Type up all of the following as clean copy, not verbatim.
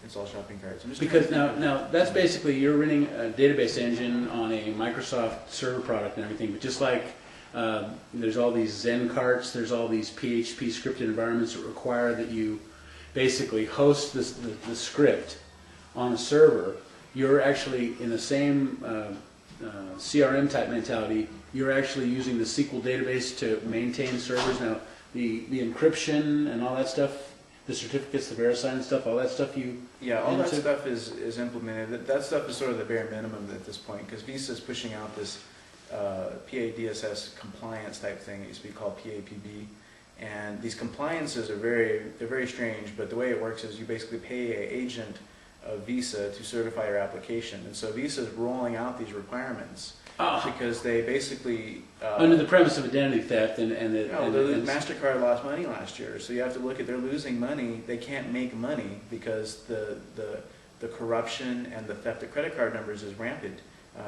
install shopping carts. Because now that's basically you're running a database engine on a Microsoft server product and everything, but just like there's all these Zen carts, there's all these PHP scripted environments that require that you basically host the script on a server. You're actually in the same CRM type mentality. You're actually using the SQL database to maintain servers. Now the encryption and all that stuff, the certificates, the VeriSign stuff, all that stuff all that stuff is implemented. That stuff is sort of the bare minimum at this point, because Visa is pushing out this PADSS compliance type thing. It used to be called PAPB, and these compliances are very strange. But the way it works is you basically pay an agent of Visa to certify your application, and so Visa is rolling out these requirements because they basically under the premise of identity theft and MasterCard lost money last year, so you have to look at they're losing money. They can't make money because the corruption and the theft of credit card numbers is rampant.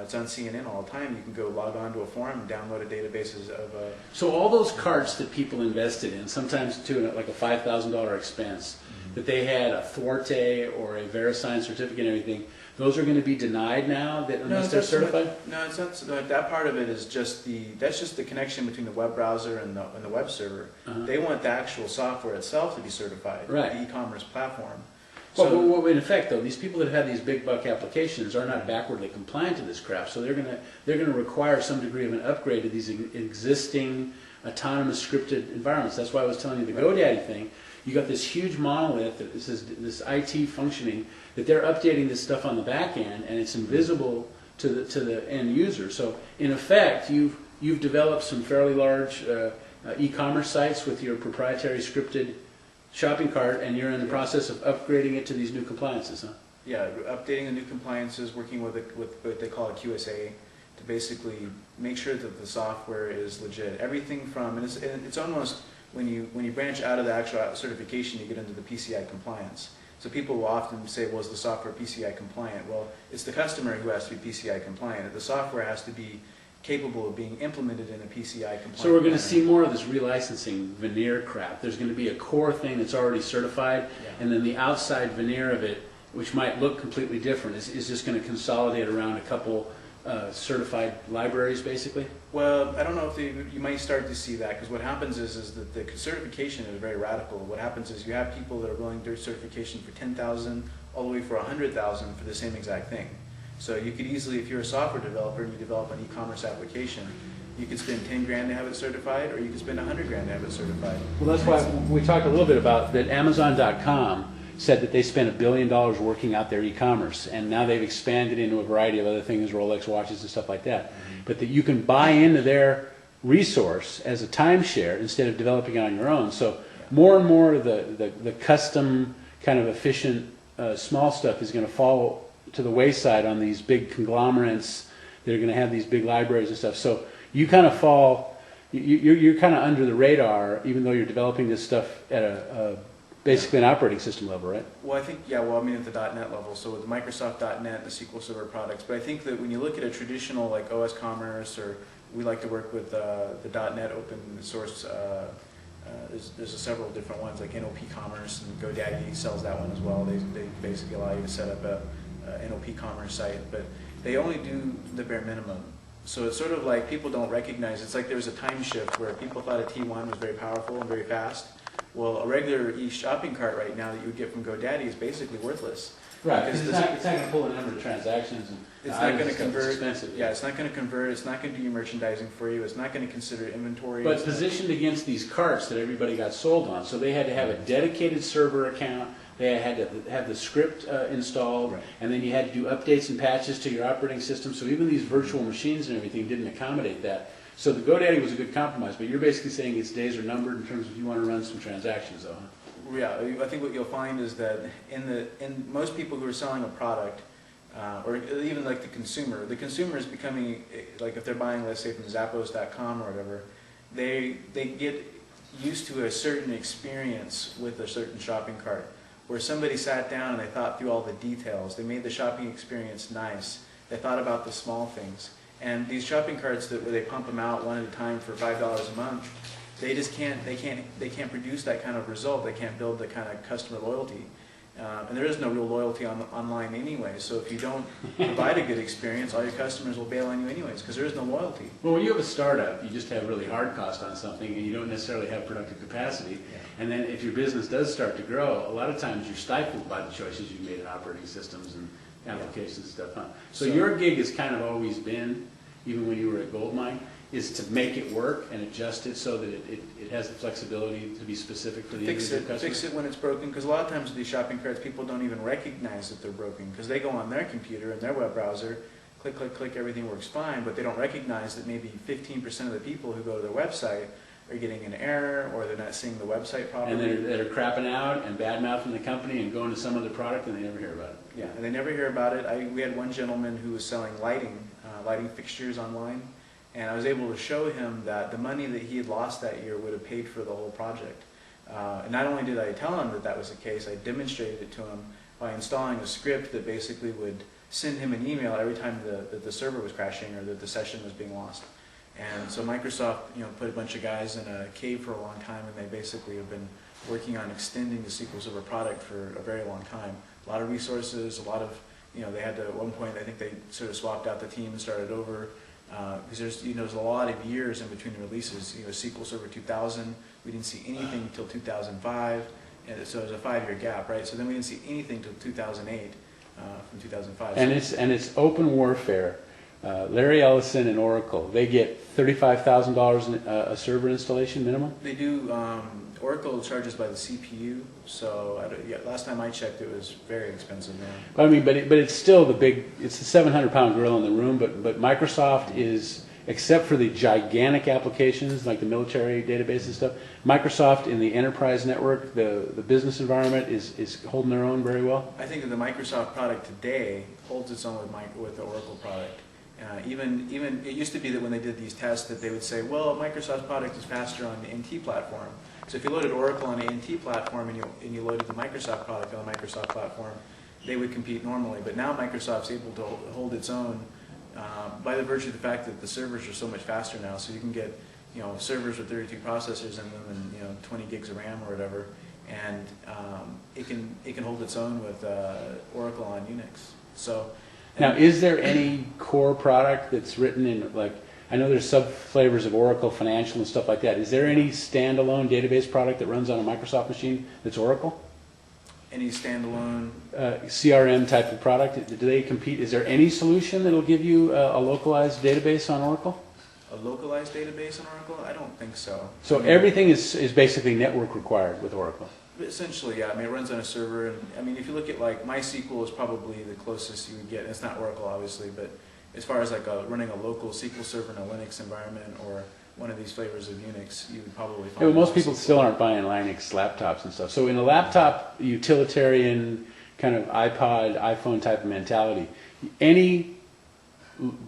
It's on CNN all the time. You can go log on to a forum and download a databases of. So all those carts that people invested in, sometimes to like a $5,000 expense, that they had a Forte or a VeriSign certificate and everything, those are going to be denied now unless they're certified? No, it's not. That part of it is just that's just the connection between the web browser and the web server. They want the actual software itself to be certified, right? The e-commerce platform. Well, in effect, though, these people that have these big buck applications are not backwardly compliant to this crap, so they're going to require some degree of an upgrade to these existing autonomous scripted environments. That's why I was telling you the GoDaddy thing. You got this huge monolith that this IT functioning that they're updating this stuff on the back end, and it's invisible to the end user. So in effect, you've developed some fairly large e-commerce sites with your proprietary scripted shopping cart, and you're in the process of upgrading it to these new compliances, huh? Yeah, updating the new compliances, working with what they call a QSA to basically make sure that the software is legit. Everything from, and it's almost, when you branch out of the actual certification, you get into the PCI compliance. So people will often say, well, is the software PCI compliant? Well, it's the customer who has to be PCI compliant. The software has to be capable of being implemented in a PCI compliant. So we're going to see more of this relicensing veneer crap. There's going to be a core thing that's already certified, and then the outside veneer of it, which might look completely different, is just going to consolidate around a couple certified libraries, basically? Well, I don't know if you might start to see that, because what happens is that the certification is very radical. What happens is you have people that are willing to do certification for $10,000 all the way for $100,000 for the same exact thing. So you could easily, if you're a software developer and you develop an e-commerce application, you could spend 10 grand to have it certified, or you could spend 100 grand to have it certified. Well, that's why we talked a little bit about that. Amazon.com said that they spent $1 billion working out their e-commerce, and now they've expanded into a variety of other things, Rolex watches and stuff like that. But that you can buy into their resource as a timeshare instead of developing it on your own. So more and more of the custom kind of efficient small stuff is going to fall to the wayside on these big conglomerates that are going to have these big libraries and stuff. So you kind of fall, you're kind of under the radar, even though you're developing this stuff at basically an operating system level, right? Well, I think, yeah, well, I mean at the .NET level, so with Microsoft.NET, the SQL Server products, but I think that when you look at a traditional like OS Commerce, or we like to work with the .NET open source, there's several different ones like NOP Commerce, and GoDaddy sells that one as well. They basically allow you to set up a NOP Commerce site, but they only do the bare minimum. So it's sort of like people don't recognize, it's like there was a time shift where people thought a T1 was very powerful and very fast. Well, a regular e-shopping cart right now that you would get from GoDaddy is basically worthless. Right, because it's not going to pull a number of transactions. And it's not going to convert. It's expensive. Yeah, it's not going to convert. It's not going to do your merchandising for you. It's not going to consider inventory. But positioned against these carts that everybody got sold on. So they had to have a dedicated server account. They had to have the script installed, right. And then you had to do updates and patches to your operating system. So even these virtual machines and everything didn't accommodate that. So the GoDaddy was a good compromise, but you're basically saying its days are numbered in terms of you want to run some transactions, though. Huh? Yeah, I think what you'll find is that in most people who are selling a product, or even like the consumer is becoming, like if they're buying, let's say from Zappos.com or whatever, they get used to a certain experience with a certain shopping cart, where somebody sat down and they thought through all the details. They made the shopping experience nice. They thought about the small things. And these shopping carts where they pump them out one at a time for $5 a month, they just can't produce that kind of result. They can't build the kind of customer loyalty. And there is no real loyalty online anyway, so if you don't provide a good experience, all your customers will bail on you anyways, because there is no loyalty. Well, when you have a startup, you just have really hard cost on something, and you don't necessarily have productive capacity. Yeah. And then if your business does start to grow, a lot of times you're stifled by the choices you've made in operating systems and applications and stuff. Huh? So your gig has kind of always been, even when you were at Goldmine, is to make it work and adjust it so that it has the flexibility to be specific for the individual customer? Fix it when it's broken, because a lot of times with these shopping carts, people don't even recognize that they're broken, because they go on their computer and their web browser, click, click, click, everything works fine, but they don't recognize that maybe 15% of the people who go to their website are getting an error, or they're not seeing the website properly. And they're crapping out and bad-mouthing the company and going to some other product, and they never hear about it. Yeah, and they never hear about it. We had one gentleman who was selling lighting fixtures online, and I was able to show him that the money that he had lost that year would have paid for the whole project. And not only did I tell him that that was the case, I demonstrated it to him by installing a script that basically would send him an email every time the server was crashing or that the session was being lost. And so Microsoft, put a bunch of guys in a cave for a long time, and they basically have been working on extending the SQL Server product for a very long time. A lot of resources, a lot of, they had to, at one point, I think they sort of swapped out the team and started over, because there's a lot of years in between the releases. SQL Server 2000, we didn't see anything until 2005, and so there's a 5-year gap, right? So then we didn't see anything until 2008, from 2005. And it's open warfare. Larry Ellison and Oracle, they get $35,000 a server installation minimum? They do. Oracle charges by the CPU, so last time I checked, it was very expensive now. But it's still it's the 700-pound gorilla in the room, but Microsoft is, except for the gigantic applications like the military database and stuff, Microsoft in the enterprise network, the business environment is holding their own very well? I think that the Microsoft product today holds its own with the Oracle product. Even it used to be that when they did these tests that they would say, well, Microsoft's product is faster on the NT platform. So if you loaded Oracle on the NT platform and you loaded the Microsoft product on the Microsoft platform, they would compete normally. But now Microsoft's able to hold its own by the virtue of the fact that the servers are so much faster now. So you can get servers with 32 processors in them and 20 gigs of RAM or whatever, and it can hold its own with Oracle on Unix. So. Now, is there any core product that's written in, like, I know there's sub-flavors of Oracle Financial and stuff like that. Is there any standalone database product that runs on a Microsoft machine that's Oracle? Any standalone? CRM type of product? Do they compete? Is there any solution that will give you a localized database on Oracle? A localized database on Oracle? I don't think so. So everything is basically network required with Oracle? Essentially, yeah. I mean, it runs on a server, and I mean, if you look at like MySQL is probably the closest you would get. It's not Oracle, obviously, but as far as like running a local SQL server in a Linux environment or one of these flavors of Unix, you would probably find. Yeah, well, most people still aren't buying Linux laptops and stuff. So in a laptop utilitarian kind of iPod, iPhone type of mentality, any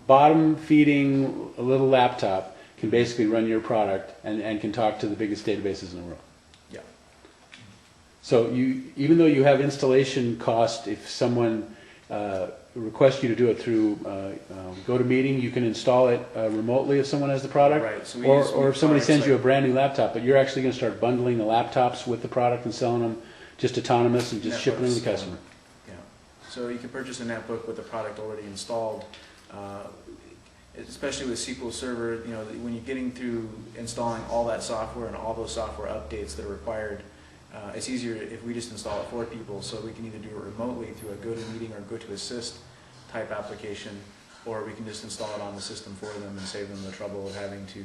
bottom-feeding little laptop can basically run your product and can talk to the biggest databases in the world. Yeah. So even though you have installation cost, if someone requests you to do it through GoToMeeting, you can install it remotely if someone has the product, right. So or if somebody sends you a brand new laptop, but you're actually going to start bundling the laptops with the product and selling them just autonomous and just shipping them to the customer. Yeah. So you can purchase a netbook with the product already installed. Especially with SQL Server, when you're getting through installing all that software and all those software updates that are required, it's easier if we just install it for people, so we can either do it remotely through a GoToMeeting or GoToAssist type application, or we can just install it on the system for them and save them the trouble of having to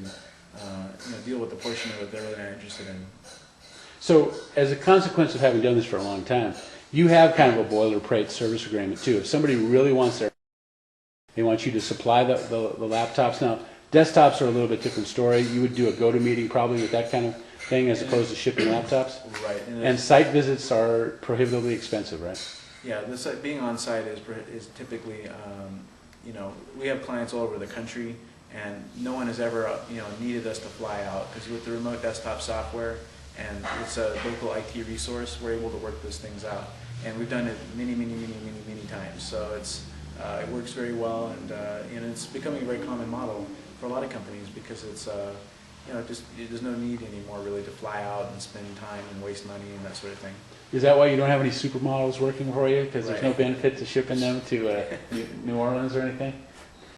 deal with the portion of it they're really not interested in. So as a consequence of having done this for a long time, you have kind of a boilerplate service agreement too. If somebody really wants they want you to supply the laptops. Now, desktops are a little bit different story. You would do a GoToMeeting probably with that kind of thing as opposed to shipping laptops. Right. And site visits are prohibitively expensive, right? Yeah, being on site is typically, we have clients all over the country, and no one has ever needed us to fly out, because with the remote desktop software and it's a local IT resource, we're able to work those things out, and we've done it many times. So it works very well, and it's becoming a very common model for a lot of companies, because it's you know, there's no need anymore really to fly out and spend time and waste money and that sort of thing. Is that why you don't have any supermodels working for you? Because there's no Right. benefit to shipping them to New Orleans or anything?